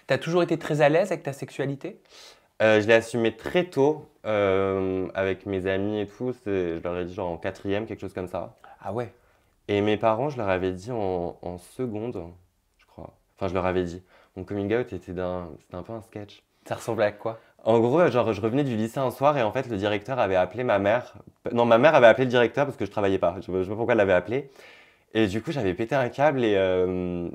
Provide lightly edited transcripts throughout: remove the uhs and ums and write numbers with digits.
T'as toujours été très à l'aise avec ta sexualité? Je l'ai assumé très tôt avec mes amis et tout. Je leur ai dit genre en quatrième, quelque chose comme ça. Ah ouais. Et mes parents, je leur avais dit en seconde, je crois. Enfin, je leur avais dit. Mon coming out c'était un peu un sketch. Ça ressemblait à quoi? En gros, genre, je revenais du lycée un soir et en fait, le directeur avait appelé ma mère. Non, ma mère avait appelé le directeur parce que je travaillais pas. Je sais pas pourquoi elle l'avait appelé. Et du coup, j'avais pété un câble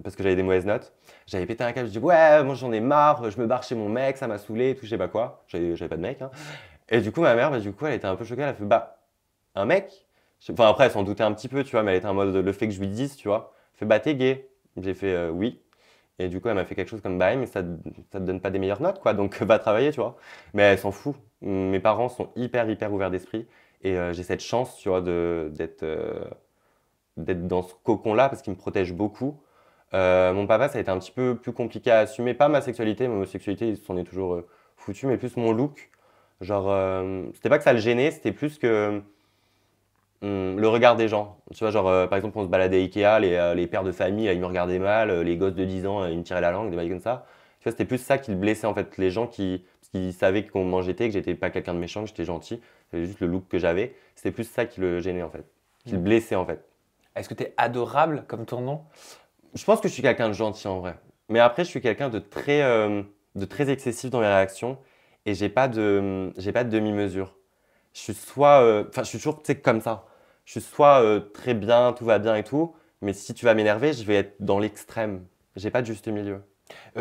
parce que j'avais des mauvaises notes. J'avais pété un câble, je dis ouais, moi j'en ai marre, je me barre chez mon mec, ça m'a saoulé, et tout, je sais pas quoi. J'avais pas de mec, hein. Et du coup, ma mère, du coup, elle était un peu choquée, elle a fait bah, un mec? Enfin, après, elle s'en doutait un petit peu, tu vois, mais elle était en mode le fait que je lui dise, tu vois. Elle fait bah, t'es gay. J'ai fait oui. Et du coup, elle m'a fait quelque chose comme bah, mais ça te donne pas des meilleures notes, quoi, donc va travailler, tu vois. Mais elle s'en fout. Mes parents sont hyper ouverts d'esprit et j'ai cette chance, tu vois, d'être dans ce cocon-là parce qu'il me protège beaucoup. Mon papa, ça a été un petit peu plus compliqué à assumer, pas ma sexualité, mon sexualité, il s'en est toujours foutu, mais plus mon look. Genre, c'était pas que ça le gênait, c'était plus que le regard des gens. Tu vois, genre, par exemple, on se baladait à Ikea, les pères de famille, ils me regardaient mal, les gosses de 10 ans, ils me tiraient la langue, des bails comme ça. Tu vois, c'était plus ça qui le blessait, en fait. Les gens parce qu'ils savaient comment j'étais, que j'étais pas quelqu'un de méchant, que j'étais gentil. C'était juste le look que j'avais. C'était plus ça qui le gênait, en fait. Qui le Hmm. blessait, en fait. Est-ce que t'es adorable comme ton nom? Je pense que je suis quelqu'un de gentil, en vrai. Mais après, je suis quelqu'un de très excessif dans mes réactions. Et j'ai pas de demi-mesure. Je suis soit, enfin, je suis toujours, tu sais, comme ça. Je suis soit très bien, tout va bien et tout, mais si tu vas m'énerver, je vais être dans l'extrême. J'ai pas de juste milieu.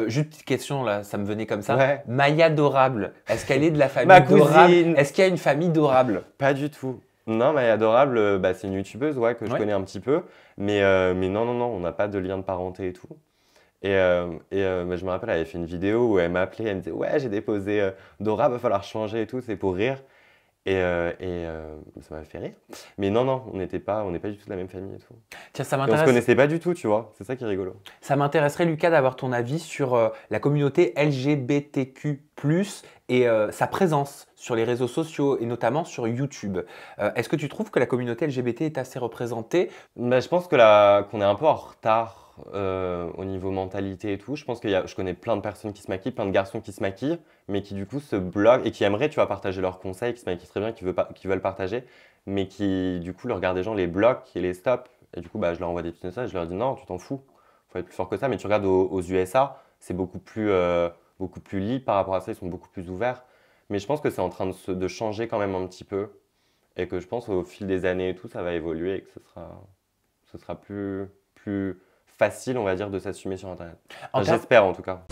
Juste petite question là, ça me venait comme ça. Ouais, Maya Dorable, est-ce qu'elle est de la ma famille Dorable? cousine, Est-ce qu'il y a une famille Dorable? pas du tout. Non, mais adorable, bah, c'est une youtubeuse, ouais, que je Ouais. connais un petit peu, mais non, on n'a pas de lien de parenté et tout. Bah, je me rappelle, elle avait fait une vidéo où elle m'appelait, elle me disait, ouais, j'ai déposé Dora, va falloir changer et tout, c'est pour rire. Ça m'a fait rire. Mais non, on n'est pas du tout de la même famille et tout. Tiens, ça Et on se m'intéresse. connaissait pas du tout, tu vois. C'est ça qui est rigolo. Ça m'intéresserait, Lucas, d'avoir ton avis sur la communauté LGBTQ+, et sa présence sur les réseaux sociaux et notamment sur YouTube. Est-ce que tu trouves que la communauté LGBT est assez représentée? Bah, je pense qu'on est un peu en retard au niveau mentalité et tout. Je pense je connais plein de personnes qui se maquillent, plein de garçons qui se maquillent, mais qui du coup se bloquent et qui aimeraient, tu vois, partager leurs conseils, qui se maquillent très bien, qui veulent partager, mais qui du coup le regard des gens les bloque et les stoppe. Et du coup, bah, je leur envoie des petits messages, je leur dis non, tu t'en fous, faut être plus fort que ça. Mais tu regardes aux USA, c'est beaucoup plus libre par rapport à ça, ils sont beaucoup plus ouverts. Mais je pense que c'est en train de changer quand même un petit peu et que je pense au fil des années et tout, ça va évoluer et que ce sera plus facile, on va dire, de s'assumer sur Internet. En Enfin, termes j'espère en tout cas.